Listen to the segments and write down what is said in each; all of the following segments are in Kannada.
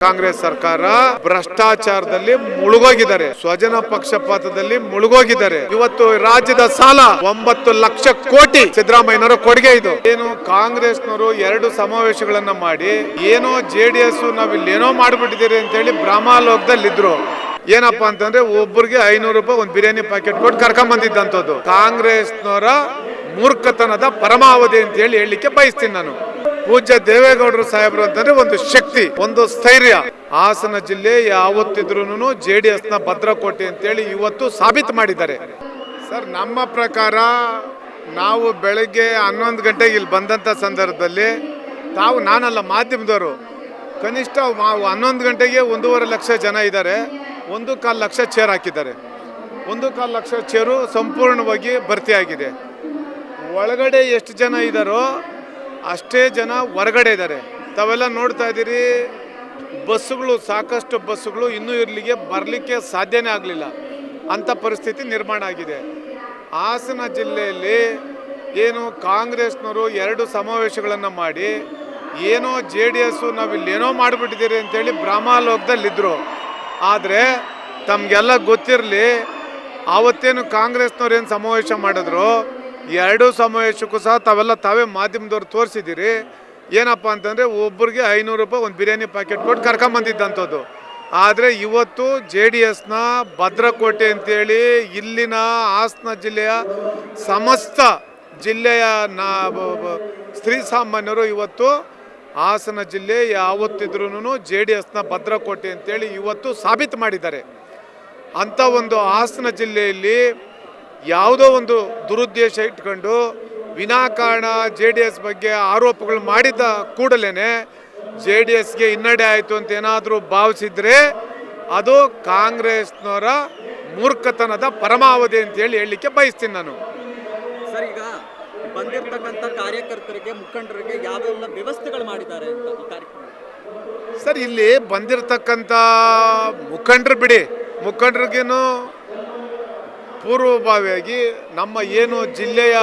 ಕಾಂಗ್ರೆಸ್ ಸರ್ಕಾರ ಭ್ರಷ್ಟಾಚಾರದಲ್ಲಿ ಮುಳುಗೋಗಿದ್ದಾರೆ, ಸ್ವಜನ ಪಕ್ಷಪಾತದಲ್ಲಿ ಮುಳುಗೋಗಿದ್ದಾರೆ. ಇವತ್ತು ರಾಜ್ಯದ ಸಾಲ 9 ಲಕ್ಷ ಕೋಟಿ ಸಿದ್ದರಾಮಯ್ಯನವರ ಕೊಡುಗೆ. ಇದು ಏನು ಕಾಂಗ್ರೆಸ್ನವರು 2 ಸಮಾವೇಶಗಳನ್ನ ಮಾಡಿ ಏನೋ JDS ನಾವಿಲ್ಲೇನೋ ಮಾಡ್ಬಿಟ್ಟಿದ್ದೀರಿ ಅಂತ ಹೇಳಿ ಭ್ರಮಾಲೋಕದಲ್ಲಿದ್ರು. ಏನಪ್ಪಾ ಅಂತಂದ್ರೆ ಒಬ್ಬರಿಗೆ 500 ರೂಪಾಯಿ ಒಂದು ಬಿರಿಯಾನಿ ಪ್ಯಾಕೆಟ್ ಕೊಟ್ಟು ಕರ್ಕೊಂಡ್ ಬಂದಿದ್ದಂಥದ್ದು. ಕಾಂಗ್ರೆಸ್ನವರ ಮೂರ್ಖತನದ ಪರಮಾವಧಿ ಅಂತ ಹೇಳಲಿಕ್ಕೆ ಬಯಸ್ತೀನಿ ನಾನು. ಪೂಜ್ಯ ದೇವೇಗೌಡರು ಸಾಹೇಬರು ಅಂತಂದ್ರೆ ಒಂದು ಶಕ್ತಿ, ಒಂದು ಸ್ಥೈರ್ಯ. ಹಾಸನ ಜಿಲ್ಲೆ ಯಾವತ್ತಿದ್ರು JDS ನ ಭದ್ರಕೋಟೆ ಅಂತೇಳಿ ಇವತ್ತು ಸಾಬೀತು ಮಾಡಿದ್ದಾರೆ. ಸರ್, ನಮ್ಮ ಪ್ರಕಾರ ನಾವು ಬೆಳಗ್ಗೆ 11 ಗಂಟೆಗೆ ಇಲ್ಲಿ ಬಂದಂಥ ಸಂದರ್ಭದಲ್ಲಿ ನಾನಲ್ಲ ಮಾಧ್ಯಮದವರು, ಕನಿಷ್ಠ 11 ಗಂಟೆಗೆ 1.5 ಲಕ್ಷ ಜನ ಇದ್ದಾರೆ. 1.25 ಲಕ್ಷ ಚೇರ್ ಹಾಕಿದ್ದಾರೆ. 1.25 ಲಕ್ಷ ಚೇರು ಸಂಪೂರ್ಣವಾಗಿ ಭರ್ತಿಯಾಗಿದೆ. ಒಳಗಡೆ ಎಷ್ಟು ಜನ ಇದ್ದಾರೋ ಅಷ್ಟೇ ಜನ ಹೊರಗಡೆ ಇದ್ದಾರೆ. ತಾವೆಲ್ಲ ನೋಡ್ತಾ ಇದ್ದೀರಿ, ಬಸ್ಸುಗಳು, ಸಾಕಷ್ಟು ಬಸ್ಸುಗಳು ಇನ್ನೂ ಇರಲಿಕ್ಕೆ ಬರಲಿಕ್ಕೆ ಸಾಧ್ಯನೇ ಆಗಲಿಲ್ಲ. ಅಂಥ ಪರಿಸ್ಥಿತಿ ನಿರ್ಮಾಣ ಆಗಿದೆ. ಹಾಸನ ಜಿಲ್ಲೆಯಲ್ಲಿ ಏನು ಕಾಂಗ್ರೆಸ್ನವರು 2 ಸಮಾವೇಶಗಳನ್ನು ಮಾಡಿ ಏನೋ JDS ನಾವಿಲ್ಲೇನೋ ಮಾಡಿಬಿಟ್ಟಿದ್ದೀರಿ ಅಂತೇಳಿ ಭ್ರಮಾಲೋಕದಲ್ಲಿದ್ದರು. ಆದರೆ ತಮಗೆಲ್ಲ ಗೊತ್ತಿರಲಿ, ಆವತ್ತೇನು ಕಾಂಗ್ರೆಸ್ನವ್ರು ಏನು ಸಮಾವೇಶ ಮಾಡಿದ್ರು, 2 ಸಮಾವೇಶಕ್ಕೂ ಸಹ ತಾವೇ ಮಾಧ್ಯಮದವ್ರು ತೋರಿಸಿದ್ದೀರಿ. ಏನಪ್ಪ ಅಂತಂದರೆ ಒಬ್ಬರಿಗೆ 500 ರೂಪಾಯಿ ಒಂದು ಬಿರಿಯಾನಿ ಪ್ಯಾಕೆಟ್ ಕೊಟ್ಟು ಕರ್ಕೊಂಬಂದಿದ್ದಂಥದ್ದು. ಆದರೆ ಇವತ್ತು JDS ನ ಭದ್ರಕೋಟೆ ಅಂತೇಳಿ ಇಲ್ಲಿನ ಹಾಸನ ಜಿಲ್ಲೆಯ ಸಮಸ್ತ ಜಿಲ್ಲೆಯ ಸ್ತ್ರೀ ಸಾಮಾನ್ಯರು ಇವತ್ತು ಹಾಸನ ಜಿಲ್ಲೆ ಯಾವತ್ತಿದ್ರೂ JDS ನ ಭದ್ರಕೋಟೆ ಅಂತೇಳಿ ಇವತ್ತು ಸಾಬೀತು ಮಾಡಿದ್ದಾರೆ. ಅಂಥ ಒಂದು ಹಾಸನ ಜಿಲ್ಲೆಯಲ್ಲಿ ಯಾವುದೋ ಒಂದು ದುರುದ್ದೇಶ ಇಟ್ಕೊಂಡು ವಿನಾಕಾರಣ JDS ಬಗ್ಗೆ ಆರೋಪಗಳು ಮಾಡಿದ ಕೂಡಲೇ JDSಗೆ ಹಿನ್ನಡೆ ಆಯಿತು ಅಂತ ಏನಾದರೂ ಭಾವಿಸಿದರೆ ಅದು ಕಾಂಗ್ರೆಸ್ನವರ ಮೂರ್ಖತನದ ಪರಮಾವಧಿ ಅಂತ ಹೇಳಲಿಕ್ಕೆ ಬಯಸ್ತೀನಿ ನಾನು. ಸರ್, ಈಗ ಬಂದಿರತಕ್ಕಂಥ ಕಾರ್ಯಕರ್ತರಿಗೆ, ಮುಖಂಡರಿಗೆ ಯಾವೆಲ್ಲ ವ್ಯವಸ್ಥೆಗಳು ಮಾಡಿದ್ದಾರೆ ಅಂತ ಈ ಕಾರ್ಯಕ್ರಮ? ಸರ್, ಇಲ್ಲಿ ಬಂದಿರತಕ್ಕಂಥ ಮುಖಂಡರು ಬಿಡಿ, ಮುಖಂಡರಿಗೇನು ಪೂರ್ವಭಾವಿಯಾಗಿ ನಮ್ಮ ಏನು ಜಿಲ್ಲೆಯ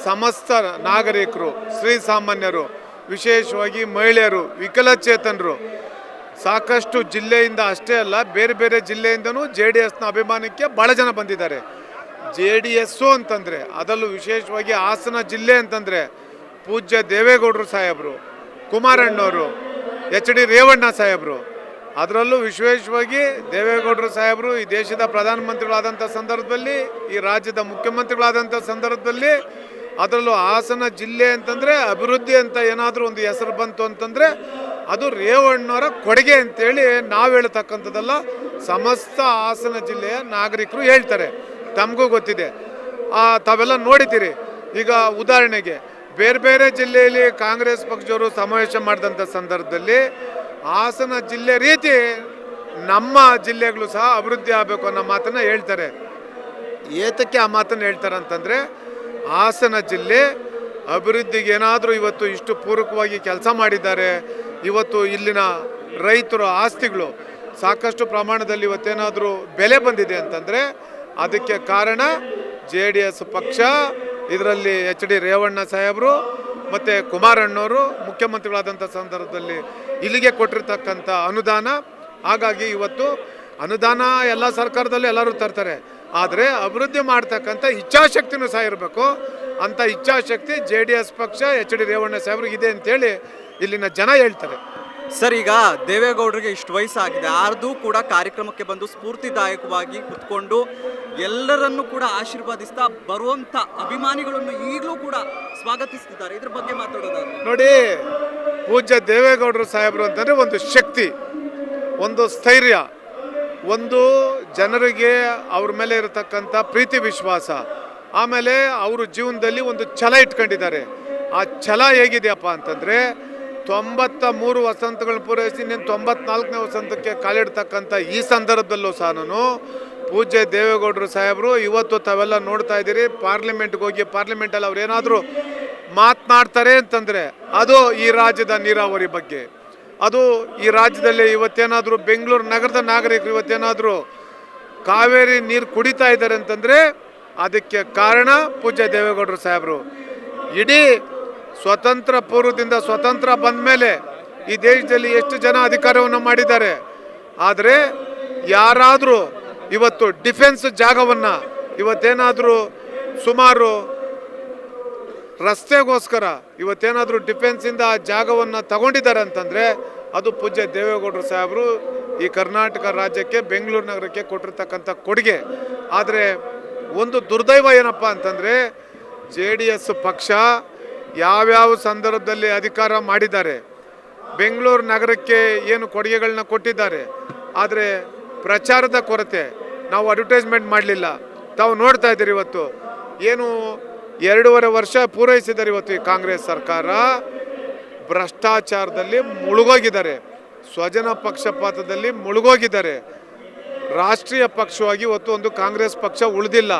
ಸಮಸ್ತ ನಾಗರಿಕರು, ಶ್ರೀ ಸಾಮಾನ್ಯರು, ವಿಶೇಷವಾಗಿ ಮಹಿಳೆಯರು, ವಿಕಲಚೇತನರು ಸಾಕಷ್ಟು ಜಿಲ್ಲೆಯಿಂದ ಅಷ್ಟೇ ಅಲ್ಲ ಬೇರೆ ಬೇರೆ ಜಿಲ್ಲೆಯಿಂದನೂ JDSನ ಅಭಿಮಾನಕ್ಕೆ ಭಾಳ ಜನ ಬಂದಿದ್ದಾರೆ. JDS ಅಂತಂದರೆ ಅದರಲ್ಲೂ ವಿಶೇಷವಾಗಿ ಹಾಸನ ಜಿಲ್ಲೆ ಅಂತಂದರೆ ಪೂಜ್ಯ ದೇವೇಗೌಡರು ಸಾಹೇಬರು, ಕುಮಾರಣ್ಣವರು, HD ರೇವಣ್ಣ ಸಾಹೇಬರು, ಅದರಲ್ಲೂ ವಿಶೇಷವಾಗಿ ದೇವೇಗೌಡರು ಸಾಹೇಬರು ಈ ದೇಶದ ಪ್ರಧಾನಮಂತ್ರಿಗಳಾದಂಥ ಸಂದರ್ಭದಲ್ಲಿ, ಈ ರಾಜ್ಯದ ಮುಖ್ಯಮಂತ್ರಿಗಳಾದಂಥ ಸಂದರ್ಭದಲ್ಲಿ, ಅದರಲ್ಲೂ ಹಾಸನ ಜಿಲ್ಲೆ ಅಂತಂದರೆ ಅಭಿವೃದ್ಧಿ ಅಂತ ಏನಾದರೂ ಒಂದು ಹೆಸರು ಬಂತು ಅಂತಂದರೆ ಅದು ರೇವಣ್ಣವರ ಕೊಡುಗೆ ಅಂತೇಳಿ ನಾವು ಹೇಳ್ತಕ್ಕಂಥದ್ದಲ್ಲ, ಸಮಸ್ತ ಹಾಸನ ಜಿಲ್ಲೆಯ ನಾಗರಿಕರು ಹೇಳ್ತಾರೆ. ತಮಗೂ ಗೊತ್ತಿದೆ, ತಾವೆಲ್ಲ ನೋಡಿದ್ದೀರಿ. ಈಗ ಉದಾಹರಣೆಗೆ ಬೇರೆ ಬೇರೆ ಜಿಲ್ಲೆಯಲ್ಲಿ ಕಾಂಗ್ರೆಸ್ ಪಕ್ಷದವರು ಸಮಾವೇಶ ಮಾಡಿದಂಥ ಸಂದರ್ಭದಲ್ಲಿ ಹಾಸನ ಜಿಲ್ಲೆ ರೀತಿ ನಮ್ಮ ಜಿಲ್ಲೆಗಳು ಸಹ ಅಭಿವೃದ್ಧಿ ಆಗಬೇಕು ಅನ್ನೋ ಮಾತನ್ನು ಹೇಳ್ತಾರೆ. ಏತಕ್ಕೆ ಆ ಮಾತನ್ನು ಹೇಳ್ತಾರೆ ಅಂತಂದರೆ, ಹಾಸನ ಜಿಲ್ಲೆ ಅಭಿವೃದ್ಧಿಗೆ ಏನಾದರೂ ಇವತ್ತು ಇಷ್ಟು ಪೂರಕವಾಗಿ ಕೆಲಸ ಮಾಡಿದ್ದಾರೆ. ಇವತ್ತು ಇಲ್ಲಿನ ರೈತರ ಆಸ್ತಿಗಳು ಸಾಕಷ್ಟು ಪ್ರಮಾಣದಲ್ಲಿ ಇವತ್ತೇನಾದರೂ ಬೆಲೆ ಬಂದಿದೆ ಅಂತಂದರೆ ಅದಕ್ಕೆ ಕಾರಣ JDS ಪಕ್ಷ. ಇದರಲ್ಲಿ HD ರೇವಣ್ಣ ಸಾಹೇಬರು ಮತ್ತು ಕುಮಾರಣ್ಣವರು ಮುಖ್ಯಮಂತ್ರಿಗಳಾದಂಥ ಸಂದರ್ಭದಲ್ಲಿ ಇಲ್ಲಿಗೆ ಕೊಟ್ಟಿರ್ತಕ್ಕಂಥ ಅನುದಾನ. ಹಾಗಾಗಿ ಇವತ್ತು ಅನುದಾನ ಎಲ್ಲ ಸರ್ಕಾರದಲ್ಲೂ ಎಲ್ಲರೂ ತರ್ತಾರೆ, ಆದರೆ ಅಭಿವೃದ್ಧಿ ಮಾಡ್ತಕ್ಕಂಥ ಇಚ್ಛಾಶಕ್ತಿನೂ ಸಹ ಇರಬೇಕು. ಅಂಥ ಇಚ್ಛಾಶಕ್ತಿ JDS ಪಕ್ಷ HD ರೇವಣ್ಣ ಸಾಹೇಬ್ರಿಗೆ ಇದೆ ಅಂತೇಳಿ ಇಲ್ಲಿನ ಜನ ಹೇಳ್ತಾರೆ. ಸರ್, ಈಗ ದೇವೇಗೌಡರಿಗೆ ಇಷ್ಟು ವಯಸ್ಸಾಗಿದೆ, ಆದರೂ ಕೂಡ ಕಾರ್ಯಕ್ರಮಕ್ಕೆ ಬಂದು ಸ್ಫೂರ್ತಿದಾಯಕವಾಗಿ ಕುತ್ಕೊಂಡು ಎಲ್ಲರನ್ನೂ ಕೂಡ ಆಶೀರ್ವಾದಿಸ್ತಾ ಬರುವಂಥ ಅಭಿಮಾನಿಗಳನ್ನು ಈಗಲೂ ಕೂಡ ಸ್ವಾಗತಿಸ್ತಿದ್ದಾರೆ. ಇದ್ರ ಬಗ್ಗೆ ಮಾತಾಡೋದಾದ್ರೆ ನೋಡಿ, ಪೂಜ್ಯ ದೇವೇಗೌಡರು ಸಾಹೇಬರು ಅಂತಂದರೆ ಒಂದು ಶಕ್ತಿ, ಒಂದು ಸ್ಥೈರ್ಯ, ಒಂದು ಜನರಿಗೆ ಅವ್ರ ಮೇಲೆ ಇರತಕ್ಕಂಥ ಪ್ರೀತಿ ವಿಶ್ವಾಸ, ಆಮೇಲೆ ಅವರು ಜೀವನದಲ್ಲಿ ಒಂದು ಛಲ ಇಟ್ಕೊಂಡಿದ್ದಾರೆ. ಆ ಛಲ ಹೇಗಿದೆಯಪ್ಪ ಅಂತಂದರೆ 93 ವಸಂತಗಳನ್ನ ಪೂರೈಸಿ 94ನೇ ವಸಂತಕ್ಕೆ ಕಾಲಿಡ್ತಕ್ಕಂಥ ಈ ಸಂದರ್ಭದಲ್ಲೂ ಸಹ ನಾನು ಪೂಜ್ಯ ದೇವೇಗೌಡರು ಸಾಹೇಬರು ಇವತ್ತು ತಾವೆಲ್ಲ ನೋಡ್ತಾ ಇದ್ದೀರಿ, ಪಾರ್ಲಿಮೆಂಟ್ಗೆ ಹೋಗಿ ಪಾರ್ಲಿಮೆಂಟಲ್ಲಿ ಅವ್ರು ಏನಾದರೂ ಮಾತನಾಡ್ತಾರೆ ಅಂತಂದರೆ ಅದು ಈ ರಾಜ್ಯದ ನೀರಾವರಿ ಬಗ್ಗೆ, ಅದು ಈ ರಾಜ್ಯದಲ್ಲಿ ಇವತ್ತೇನಾದರೂ ಬೆಂಗಳೂರು ನಗರದ ನಾಗರಿಕರು ಇವತ್ತೇನಾದರೂ ಕಾವೇರಿ ನೀರು ಕುಡಿತಾ ಇದ್ದಾರೆ ಅಂತಂದರೆ ಅದಕ್ಕೆ ಕಾರಣ ಪೂಜ್ಯ ದೇವೇಗೌಡರು ಸಾಹೇಬರು. ಇಡೀ ಸ್ವತಂತ್ರ ಪೂರ್ವದಿಂದ ಸ್ವತಂತ್ರ ಬಂದ ಮೇಲೆ ಈ ದೇಶದಲ್ಲಿ ಎಷ್ಟು ಜನ ಅಧಿಕಾರವನ್ನು ಮಾಡಿದ್ದಾರೆ. ಆದರೆ ಯಾರಾದರೂ ಇವತ್ತು ಡಿಫೆನ್ಸ್ ಜಾಗವನ್ನು ಇವತ್ತೇನಾದರೂ ಸುಮಾರು ರಸ್ತೆಗೋಸ್ಕರ ಇವತ್ತೇನಾದರೂ ಡಿಫೆನ್ಸಿಂದ ಆ ಜಾಗವನ್ನು ತಗೊಂಡಿದ್ದಾರೆ ಅಂತಂದರೆ ಅದು ಪೂಜ್ಯ ದೇವೇಗೌಡರು ಸಾಹೇಬರು ಈ ಕರ್ನಾಟಕ ರಾಜ್ಯಕ್ಕೆ ಬೆಂಗಳೂರು ನಗರಕ್ಕೆ ಕೊಟ್ಟಿರ್ತಕ್ಕಂಥ ಕೊಡುಗೆ. ಆದರೆ ಒಂದು ದುರ್ದೈವ ಏನಪ್ಪ ಅಂತಂದರೆ JDS ಪಕ್ಷ ಯಾವ್ಯಾವ ಸಂದರ್ಭದಲ್ಲಿ ಅಧಿಕಾರ ಮಾಡಿದ್ದಾರೆ, ಬೆಂಗಳೂರು ನಗರಕ್ಕೆ ಏನು ಕೊಡುಗೆಗಳನ್ನ ಕೊಟ್ಟಿದ್ದಾರೆ, ಆದರೆ ಪ್ರಚಾರದ ಕೊರತೆ, ನಾವು ಅಡ್ವರ್ಟೈಸ್ಮೆಂಟ್ ಮಾಡಲಿಲ್ಲ. ತಾವು ನೋಡ್ತಾ ಇದ್ದೀರಿ ಇವತ್ತು ಏನು 2.5 ವರ್ಷ ಪೂರೈಸಿದ್ದಾರೆ ಇವತ್ತು ಈ ಕಾಂಗ್ರೆಸ್ ಸರ್ಕಾರ. ಭ್ರಷ್ಟಾಚಾರದಲ್ಲಿ ಮುಳುಗೋಗಿದ್ದಾರೆ, ಸ್ವಜನ ಪಕ್ಷಪಾತದಲ್ಲಿ ಮುಳುಗೋಗಿದ್ದಾರೆ. ರಾಷ್ಟ್ರೀಯ ಪಕ್ಷವಾಗಿ ಇವತ್ತು ಒಂದು ಕಾಂಗ್ರೆಸ್ ಪಕ್ಷ ಉಳಿದಿಲ್ಲ,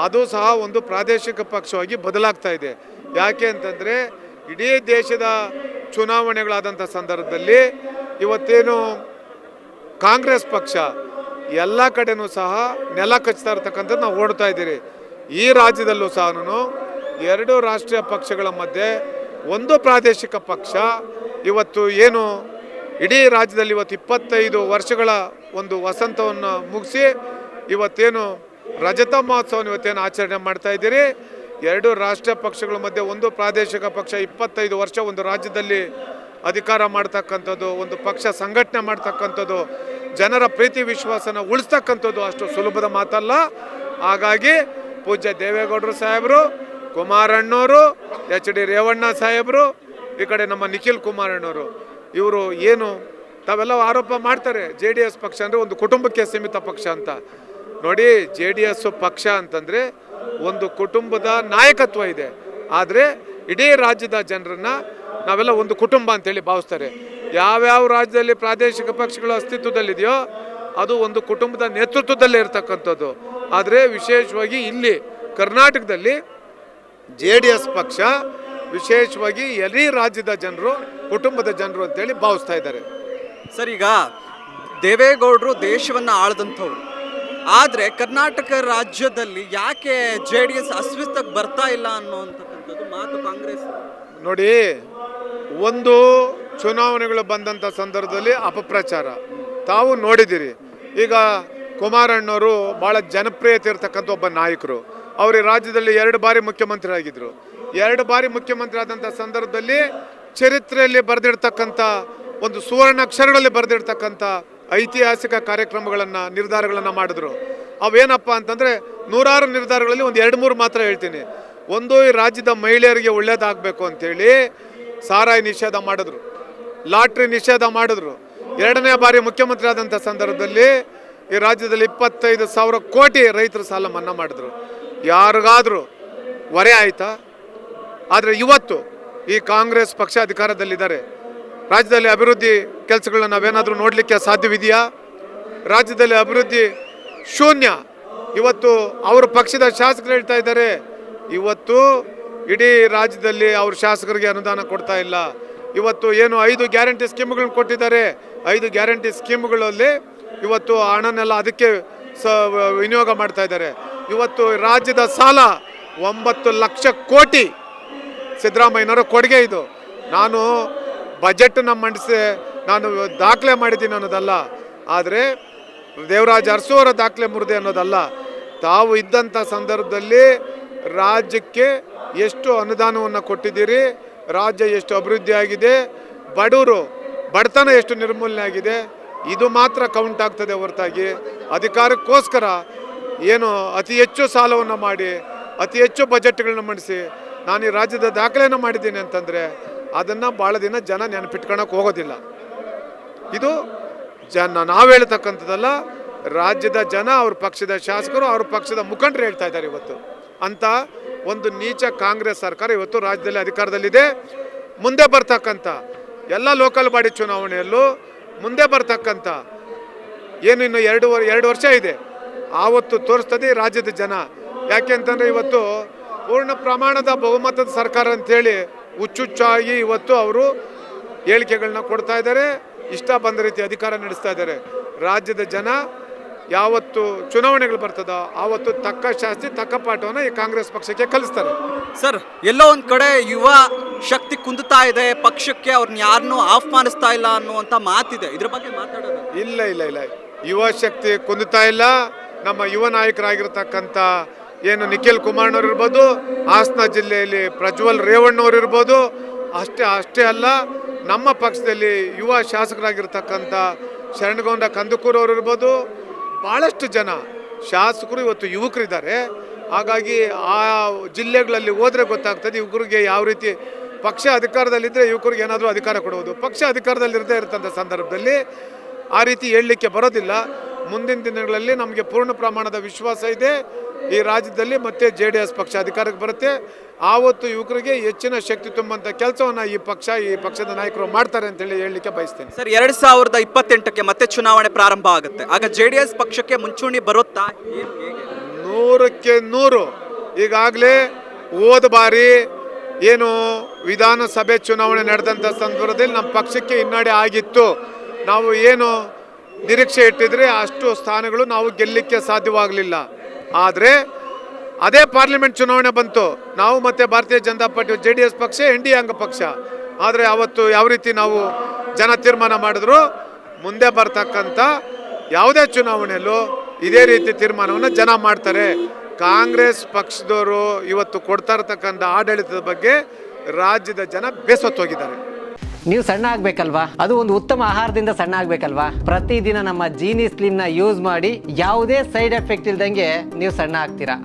ಅದು ಸಹ ಒಂದು ಪ್ರಾದೇಶಿಕ ಪಕ್ಷವಾಗಿ ಬದಲಾಗ್ತಾ ಇದೆ. ಯಾಕೆ ಅಂತಂದರೆ ಇಡೀ ದೇಶದ ಚುನಾವಣೆಗಳಾದಂಥ ಸಂದರ್ಭದಲ್ಲಿ ಇವತ್ತೇನು ಕಾಂಗ್ರೆಸ್ ಪಕ್ಷ ಎಲ್ಲ ಕಡೆನೂ ಸಹ ನೆಲ ಕಚ್ತಾ ಇರ್ತಕ್ಕಂಥದ್ದು ನಾವು ಓಡ್ತಾ ಇದ್ದೀರಿ. ಈ ರಾಜ್ಯದಲ್ಲೂ ಸಹ ಎರಡು ರಾಷ್ಟ್ರೀಯ ಪಕ್ಷಗಳ ಮಧ್ಯೆ ಒಂದು ಪ್ರಾದೇಶಿಕ ಪಕ್ಷ ಇವತ್ತು ಏನು ಇಡೀ ರಾಜ್ಯದಲ್ಲಿ ಇವತ್ತು 25 ವರ್ಷಗಳ ಒಂದು ವಸಂತವನ್ನು ಮುಗಿಸಿ ಇವತ್ತೇನು ರಜತ ಮಹೋತ್ಸವವನ್ನು ಇವತ್ತೇನು ಆಚರಣೆ ಮಾಡ್ತಾ ಇದ್ದೀರಿ. ಎರಡು ರಾಷ್ಟ್ರೀಯ ಪಕ್ಷಗಳ ಮಧ್ಯೆ ಒಂದು ಪ್ರಾದೇಶಿಕ ಪಕ್ಷ 25 ವರ್ಷ ಒಂದು ರಾಜ್ಯದಲ್ಲಿ ಅಧಿಕಾರ ಮಾಡ್ತಕ್ಕಂಥದ್ದು, ಒಂದು ಪಕ್ಷ ಸಂಘಟನೆ ಮಾಡ್ತಕ್ಕಂಥದ್ದು, ಜನರ ಪ್ರೀತಿ ವಿಶ್ವಾಸನ ಉಳಿಸ್ತಕ್ಕಂಥದ್ದು ಅಷ್ಟು ಸುಲಭದ ಮಾತಲ್ಲ. ಹಾಗಾಗಿ ಪೂಜ್ಯ ದೇವೇಗೌಡರು ಸಾಹೇಬರು, ಕುಮಾರಣ್ಣವರು, HD ರೇವಣ್ಣ ಸಾಹೇಬರು, ಈ ಕಡೆ ನಮ್ಮ ನಿಖಿಲ್ ಕುಮಾರಣ್ಣವರು, ಇವರು ಏನು ತಾವೆಲ್ಲ ಆರೋಪ ಮಾಡ್ತಾರೆ JDS ಪಕ್ಷ ಅಂದರೆ ಒಂದು ಕುಟುಂಬಕ್ಕೆ ಸೀಮಿತ ಪಕ್ಷ ಅಂತ. ನೋಡಿ, JDS ಪಕ್ಷ ಅಂತಂದರೆ ಒಂದು ಕುಟುಂಬದ ನಾಯಕತ್ವ ಇದೆ. ಆದರೆ ಇಡೀ ರಾಜ್ಯದ ಜನರನ್ನು ನಾವೆಲ್ಲ ಒಂದು ಕುಟುಂಬ ಅಂತೇಳಿ ಭಾವಿಸ್ತಾರೆ. ಯಾವ್ಯಾವ ರಾಜ್ಯದಲ್ಲಿ ಪ್ರಾದೇಶಿಕ ಪಕ್ಷಗಳು ಅಸ್ತಿತ್ವದಲ್ಲಿದೆಯೋ ಅದು ಒಂದು ಕುಟುಂಬದ ನೇತೃತ್ವದಲ್ಲೇ ಇರ್ತಕ್ಕಂಥದ್ದು. ಆದರೆ ವಿಶೇಷವಾಗಿ ಇಲ್ಲಿ ಕರ್ನಾಟಕದಲ್ಲಿ JDS ಪಕ್ಷ ವಿಶೇಷವಾಗಿ ಇಡೀ ರಾಜ್ಯದ ಜನರು ಕುಟುಂಬದ ಜನರು ಅಂತೇಳಿ ಭಾವಿಸ್ತಾ ಇದ್ದಾರೆ. ಸರ್, ಈಗ ದೇವೇಗೌಡರು ದೇಶವನ್ನು ಆಳ್ದಂಥವ್ರು, ಆದರೆ ಕರ್ನಾಟಕ ರಾಜ್ಯದಲ್ಲಿ ಯಾಕೆ JDS ಅಸ್ತಿತ್ವಕ್ಕೆ ಬರ್ತಾ ಇಲ್ಲ ಅನ್ನೋಂಥಕ್ಕಂಥದ್ದು ಮಾತು ಕಾಂಗ್ರೆಸ್. ನೋಡಿ, ಒಂದು ಚುನಾವಣೆಗಳು ಬಂದಂಥ ಸಂದರ್ಭದಲ್ಲಿ ಅಪಪ್ರಚಾರ ತಾವು ನೋಡಿದ್ದೀರಿ. ಈಗ ಕುಮಾರಣ್ಣವರು ಭಾಳ ಜನಪ್ರಿಯತೆ ಇರ್ತಕ್ಕಂಥ ಒಬ್ಬ ನಾಯಕರು. ಅವರು ಈ ರಾಜ್ಯದಲ್ಲಿ 2 ಬಾರಿ ಮುಖ್ಯಮಂತ್ರಿ ಆಗಿದ್ದರು. 2 ಬಾರಿ ಮುಖ್ಯಮಂತ್ರಿ ಆದಂಥ ಸಂದರ್ಭದಲ್ಲಿ ಚರಿತ್ರೆಯಲ್ಲಿ ಬರೆದಿರ್ತಕ್ಕಂಥ ಒಂದು ಸುವರ್ಣ ಅಕ್ಷರಗಳಲ್ಲಿ ಬರೆದಿರ್ತಕ್ಕಂಥ ಐತಿಹಾಸಿಕ ಕಾರ್ಯಕ್ರಮಗಳನ್ನು ನಿರ್ಧಾರಗಳನ್ನು ಮಾಡಿದ್ರು. ಅವೇನಪ್ಪ ಅಂತಂದರೆ ನೂರಾರು ನಿರ್ಧಾರಗಳಲ್ಲಿ ಒಂದು 2-3 ಮಾತ್ರ ಹೇಳ್ತೀನಿ. ಒಂದು, ಈ ರಾಜ್ಯದ ಮಹಿಳೆಯರಿಗೆ ಒಳ್ಳೇದಾಗಬೇಕು ಅಂತೇಳಿ ಸಾರಾಯಿ ನಿಷೇಧ ಮಾಡಿದ್ರು, ಲಾಟ್ರಿ ನಿಷೇಧ ಮಾಡಿದ್ರು. 2ನೇ ಬಾರಿ ಮುಖ್ಯಮಂತ್ರಿ ಆದಂಥ ಸಂದರ್ಭದಲ್ಲಿ ಈ ರಾಜ್ಯದಲ್ಲಿ 25,000 ಕೋಟಿ ರೈತರ ಸಾಲ ಮನ್ನಾ ಮಾಡಿದ್ರು. ಯಾರಿಗಾದರೂ ಹೊರೆ ಆಯಿತಾ? ಆದರೆ ಇವತ್ತು ಈ ಕಾಂಗ್ರೆಸ್ ಪಕ್ಷ ಅಧಿಕಾರದಲ್ಲಿದ್ದಾರೆ. ರಾಜ್ಯದಲ್ಲಿ ಅಭಿವೃದ್ಧಿ ಕೆಲಸಗಳನ್ನ ನಾವೇನಾದರೂ ನೋಡಲಿಕ್ಕೆ ಸಾಧ್ಯವಿದೆಯಾ? ರಾಜ್ಯದಲ್ಲಿ ಅಭಿವೃದ್ಧಿ ಶೂನ್ಯ. ಇವತ್ತು ಅವ್ರ ಪಕ್ಷದ ಶಾಸಕರು ಹೇಳ್ತಾ ಇದ್ದಾರೆ, ಇವತ್ತು ಇಡೀ ರಾಜ್ಯದಲ್ಲಿ ಅವ್ರ ಶಾಸಕರಿಗೆ ಅನುದಾನ ಕೊಡ್ತಾ ಇಲ್ಲ. ಇವತ್ತು ಏನು 5 ಗ್ಯಾರಂಟಿ ಸ್ಕೀಮ್ಗಳನ್ನ ಕೊಟ್ಟಿದ್ದಾರೆ, 5 ಗ್ಯಾರಂಟಿ ಸ್ಕೀಮ್ಗಳಲ್ಲಿ ಇವತ್ತು ಹಣನೆಲ್ಲ ಅದಕ್ಕೆ ವಿನಿಯೋಗ ಮಾಡ್ತಾ ಇದ್ದಾರೆ. ಇವತ್ತು ರಾಜ್ಯದ ಸಾಲ 9 ಲಕ್ಷ ಕೋಟಿ ಸಿದ್ದರಾಮಯ್ಯನವರ ಕೊಡುಗೆ ಇದು. ನಾನು ಬಜೆಟನ್ನು ಮಂಡಿಸಿ ನಾನು ದಾಖಲೆ ಮಾಡಿದ್ದೀನಿ ಅನ್ನೋದಲ್ಲ, ಆದರೆ ದೇವರಾಜ್ ಅರಸು ಅವರ ದಾಖಲೆ ಮುರಿದೆ ಅನ್ನೋದಲ್ಲ. ತಾವು ಇದ್ದಂಥ ಸಂದರ್ಭದಲ್ಲಿ ರಾಜ್ಯಕ್ಕೆ ಎಷ್ಟು ಅನುದಾನವನ್ನು ಕೊಟ್ಟಿದ್ದೀರಿ, ರಾಜ್ಯ ಎಷ್ಟು ಅಭಿವೃದ್ಧಿ ಆಗಿದೆ, ಬಡವರು ಬಡತನ ಎಷ್ಟು ನಿರ್ಮೂಲನೆ ಆಗಿದೆ, ಇದು ಮಾತ್ರ ಕೌಂಟ್ ಆಗ್ತದೆ ಹೊರತಾಗಿ ಅಧಿಕಾರಕ್ಕೋಸ್ಕರ ಏನು ಅತಿ ಹೆಚ್ಚು ಸಾಲವನ್ನು ಮಾಡಿ ಅತಿ ಹೆಚ್ಚು ಬಜೆಟ್ಗಳನ್ನ ಮಂಡಿಸಿ ನಾನು ಈ ರಾಜ್ಯದ ದಾಖಲೆಯನ್ನು ಮಾಡಿದ್ದೀನಿ ಅಂತಂದರೆ ಅದನ್ನು ಭಾಳ ದಿನ ಜನ ನೆನಪಿಟ್ಕೊಳಕ್ಕೆ ಹೋಗೋದಿಲ್ಲ. ಇದು ನಾವು ಹೇಳ್ತಕ್ಕಂಥದ್ದಲ್ಲ, ರಾಜ್ಯದ ಜನ, ಅವ್ರ ಪಕ್ಷದ ಶಾಸಕರು, ಅವ್ರ ಪಕ್ಷದ ಮುಖಂಡರು ಹೇಳ್ತಾ ಇದ್ದಾರೆ. ಇವತ್ತು ಅಂತ ಒಂದು ನೀಚ ಕಾಂಗ್ರೆಸ್ ಸರ್ಕಾರ ಇವತ್ತು ರಾಜ್ಯದಲ್ಲಿ ಅಧಿಕಾರದಲ್ಲಿದೆ. ಮುಂದೆ ಬರ್ತಕ್ಕಂಥ ಎಲ್ಲ ಲೋಕಲ್ ಬಾಡಿ ಚುನಾವಣೆಯಲ್ಲೂ ಮುಂದೆ ಬರ್ತಕ್ಕಂಥ ಏನು ಇನ್ನು 2 ವರ್ಷ ಇದೆ, ಆವತ್ತು ತೋರಿಸ್ತದೆ ರಾಜ್ಯದ ಜನ. ಯಾಕೆ ಅಂತಂದರೆ ಇವತ್ತು ಪೂರ್ಣ ಪ್ರಮಾಣದ ಬಹುಮತದ ಸರ್ಕಾರ ಅಂತೇಳಿ ಹುಚ್ಚುಚ್ಚಾಗಿ ಇವತ್ತು ಅವರು ಹೇಳಿಕೆಗಳನ್ನ ಕೊಡ್ತಾ ಇದ್ದಾರೆ, ಇಷ್ಟ ಬಂದ ರೀತಿ ಅಧಿಕಾರ ನಡೆಸ್ತಾ ಇದ್ದಾರೆ. ರಾಜ್ಯದ ಜನ ಯಾವತ್ತು ಚುನಾವಣೆಗಳು ಬರ್ತದೋ ಆವತ್ತು ತಕ್ಕ ಶಾಸ್ತಿ ತಕ್ಕ ಪಾಠವನ್ನು ಈ ಕಾಂಗ್ರೆಸ್ ಪಕ್ಷಕ್ಕೆ ಕಲಿಸ್ತಾರೆ. ಸರ್, ಎಲ್ಲೋ ಒಂದ್ ಕಡೆ ಯುವ ಶಕ್ತಿ ಕುಂದುತ್ತಾ ಇದೆ, ಪಕ್ಷಕ್ಕೆ ಅವ್ರನ್ನ ಯಾರನ್ನೂ ಆಹ್ವಾನಿಸ್ತಾ ಇಲ್ಲ ಅನ್ನುವಂತ ಮಾತಿದೆ. ಇದ್ರ ಬಗ್ಗೆ ಮಾತಾಡೋದು ಇಲ್ಲ ಇಲ್ಲ ಇಲ್ಲ ಯುವ ಶಕ್ತಿ ಕುಂದುತ್ತಾ ಇಲ್ಲ. ನಮ್ಮ ಯುವ ನಾಯಕರಾಗಿರ್ತಕ್ಕಂಥ ಏನು ನಿಖಿಲ್ ಕುಮಾರ್ನವ್ರು ಇರ್ಬೋದು, ಹಾಸನ ಜಿಲ್ಲೆಯಲ್ಲಿ ಪ್ರಜ್ವಲ್ ರೇವಣ್ಣವ್ರು ಇರ್ಬೋದು, ಅಷ್ಟೇ ಅಲ್ಲ ನಮ್ಮ ಪಕ್ಷದಲ್ಲಿ ಯುವ ಶಾಸಕರಾಗಿರ್ತಕ್ಕಂಥ ಶರಣಗೌಡ ಕಂದಕೂರವ್ರು ಇರ್ಬೋದು, ಭಾಳಷ್ಟು ಜನ ಶಾಸಕರು ಇವತ್ತು ಯುವಕರಿದ್ದಾರೆ. ಹಾಗಾಗಿ ಆ ಜಿಲ್ಲೆಗಳಲ್ಲಿ ಹೋದರೆ ಗೊತ್ತಾಗ್ತದೆ ಯುವಕರಿಗೆ ಯಾವ ರೀತಿ ಪಕ್ಷ ಅಧಿಕಾರದಲ್ಲಿದ್ದರೆ ಯುವಕರಿಗೆ ಏನಾದರೂ ಅಧಿಕಾರ ಕೊಡುವುದು, ಪಕ್ಷ ಅಧಿಕಾರದಲ್ಲಿರದೇ ಇರತಕ್ಕಂಥ ಸಂದರ್ಭದಲ್ಲಿ ಆ ರೀತಿ ಹೇಳಲಿಕ್ಕೆ ಬರೋದಿಲ್ಲ. ಮುಂದಿನ ದಿನಗಳಲ್ಲಿ ನಮಗೆ ಪೂರ್ಣ ಪ್ರಮಾಣದ ವಿಶ್ವಾಸ ಇದೆ ಈ ರಾಜ್ಯದಲ್ಲಿ ಮತ್ತೆ JDS ಪಕ್ಷ ಅಧಿಕಾರಕ್ಕೆ ಬರುತ್ತೆ. ಆವತ್ತು ಯುವಕರಿಗೆ ಹೆಚ್ಚಿನ ಶಕ್ತಿ ತುಂಬುವಂಥ ಕೆಲಸವನ್ನು ಈ ಪಕ್ಷದ ನಾಯಕರು ಮಾಡ್ತಾರೆ ಅಂತೇಳಿ ಹೇಳಲಿಕ್ಕೆ ಬಯಸ್ತೇನೆ. ಸರ್, 2028ಕ್ಕೆ ಮತ್ತೆ ಚುನಾವಣೆ ಪ್ರಾರಂಭ ಆಗುತ್ತೆ. ಆಗ JDS ಪಕ್ಷಕ್ಕೆ ಮುಂಚೂಣಿ ಬರುತ್ತಾ? ಏನು, ಹೇಗೆ? 100ಕ್ಕೆ 100. ಈಗಾಗಲೇ ಹೋದ ಬಾರಿ ಏನು ವಿಧಾನಸಭೆ ಚುನಾವಣೆ ನಡೆದಂಥ ಸಂದರ್ಭದಲ್ಲಿ ನಮ್ಮ ಪಕ್ಷಕ್ಕೆ ಹಿನ್ನಡೆ ಆಗಿತ್ತು. ನಾವು ಏನು ನಿರೀಕ್ಷೆ ಇಟ್ಟಿದ್ರೆ ಅಷ್ಟು ಸ್ಥಾನಗಳು ನಾವು ಗೆಲ್ಲಲಿಕ್ಕೆ ಸಾಧ್ಯವಾಗಲಿಲ್ಲ. ಆದರೆ ಅದೇ ಪಾರ್ಲಿಮೆಂಟ್ ಚುನಾವಣೆ ಬಂತು, ನಾವು ಮತ್ತೆ ಭಾರತೀಯ ಜನತಾ ಪಾರ್ಟಿ JDS ಪಕ್ಷ NDA ಅಂಗ ಪಕ್ಷ. ಆದರೆ ಅವತ್ತು ಯಾವ ರೀತಿ ನಾವು ಜನ ತೀರ್ಮಾನ ಮಾಡಿದ್ರು, ಮುಂದೆ ಬರ್ತಕ್ಕಂಥ ಯಾವುದೇ ಚುನಾವಣೆಯಲ್ಲೂ ಇದೇ ರೀತಿ ತೀರ್ಮಾನವನ್ನು ಜನ ಮಾಡ್ತಾರೆ. ಕಾಂಗ್ರೆಸ್ ಪಕ್ಷದವರು ಇವತ್ತು ಕೊಡ್ತಾ ಇರತಕ್ಕಂಥ ಆಡಳಿತದ ಬಗ್ಗೆ ರಾಜ್ಯದ ಜನ ಬೇಸತ್ತೋಗಿದ್ದಾರೆ. ನೀವು ಸಣ್ಣ ಆಗ್ಬೇಕಲ್ವಾ? ಅದು ಒಂದು ಉತ್ತಮ ಆಹಾರದಿಂದ ಸಣ್ಣ ಆಗ್ಬೇಕಲ್ವಾ? ಪ್ರತಿದಿನ ನಮ್ಮ ಜೀನಿ ಸ್ಲಿಮ್ನ ಯೂಸ್ ಮಾಡಿ ಯಾವುದೇ ಸೈಡ್ ಎಫೆಕ್ಟ್ ಇಲ್ದಂಗೆ ನೀವು ಸಣ್ಣ ಆಗ್ತೀರಾ.